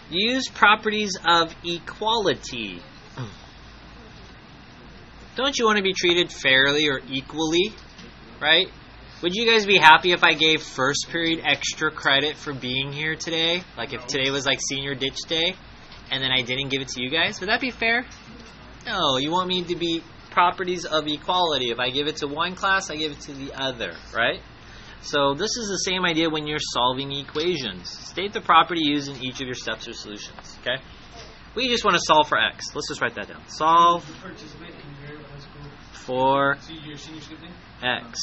Use properties of equality. Don't you want to be treated fairly or equally, right? Would you guys be happy if I gave first period extra credit for being here today? Like if today was like senior ditch day, and then I didn't give it to you guys? Would that be fair? No, you want me to be properties of equality. If I give it to one class, I give it to the other, right? So this is the same idea when you're solving equations. State the property used in each of your steps or solutions, okay? We just want to solve for x. Let's just write that down. Solve for x.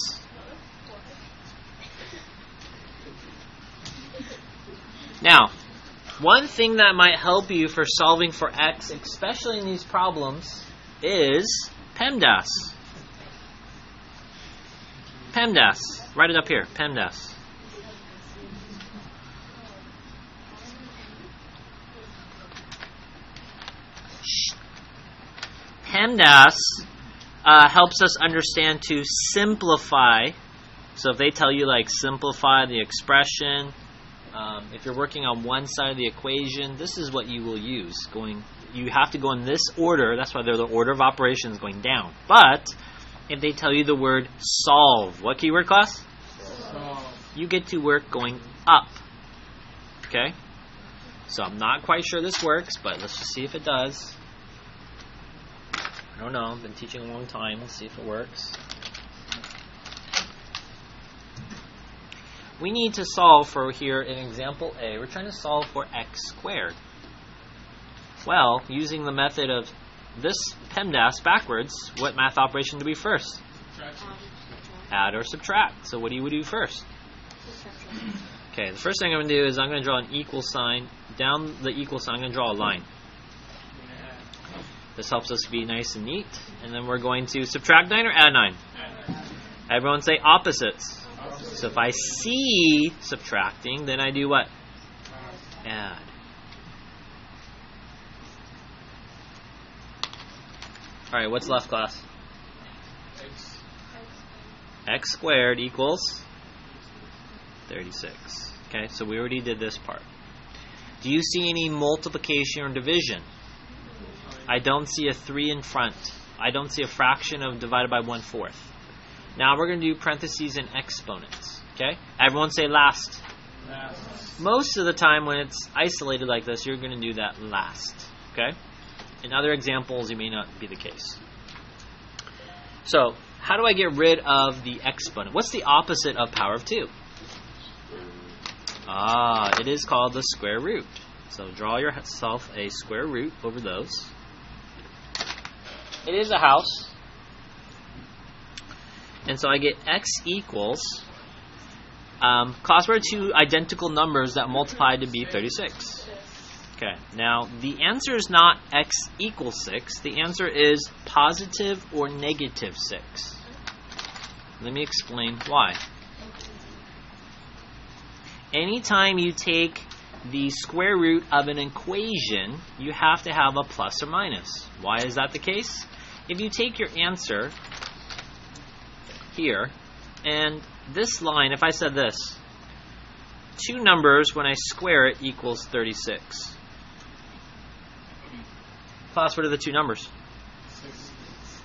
Now, one thing that might help you for solving for x, especially in these problems, is PEMDAS. PEMDAS. Write it up here. PEMDAS. PEMDAS helps us understand to simplify. So if they tell you like simplify the expression, if you're working on one side of the equation, this is what you will use. You have to go in this order. That's why they're the order of operations going down. But if they tell you the word solve, what keyword, class? Solve. You get to work going up. Okay? So I'm not quite sure this works, but let's just see if it does. I don't know. I've been teaching a long time. Let's see if it works. We need to solve for here in example A. We're trying to solve for x squared. Well, using the method of this PEMDAS backwards, what math operation do we first? Add or subtract. So what do you do first? Okay, the first thing I'm going to do is I'm going to draw an equal sign. Down the equal sign, I'm going to draw a line. This helps us be nice and neat. And then we're going to subtract 9 or add 9? Everyone say opposites. So if I see subtracting, then I do what? Add. Alright, what's left, class? X squared equals 36. Okay, so we already did this part. Do you see any multiplication or division? I don't see a 3 in front. I don't see a fraction of divided by 1/4. Now we're going to do parentheses and exponents. Okay? Everyone say last. Last. Most of the time when it's isolated like this, you're going to do that last. Okay? In other examples, it may not be the case. So, how do I get rid of the exponent? What's the opposite of power of 2? It is called the square root. So draw yourself a square root over those. It is a house. And so I get x equals, class, what are two identical numbers that multiply to be 36? Okay, now the answer is not x equals 6. The answer is positive or negative 6. Let me explain why. Anytime you take the square root of an equation, you have to have a plus or minus. Why is that the case? If you take your answer here, and this line, if I said this, two numbers when I square it equals 36. Class, what are the two numbers? 6.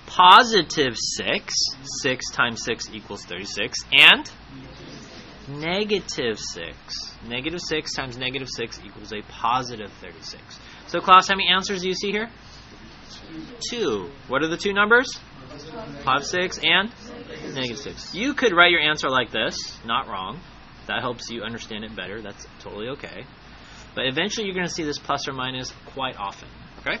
Positive 6. 6 times 6 equals 36. And negative 6. Negative 6 times negative 6 equals a positive 36. So class, how many answers do you see here? 2. What are the two numbers? Positive 6 and negative 6. You could write your answer like this. Not wrong. That helps you understand it better. That's totally okay. But eventually you're going to see this plus or minus quite often. Okay?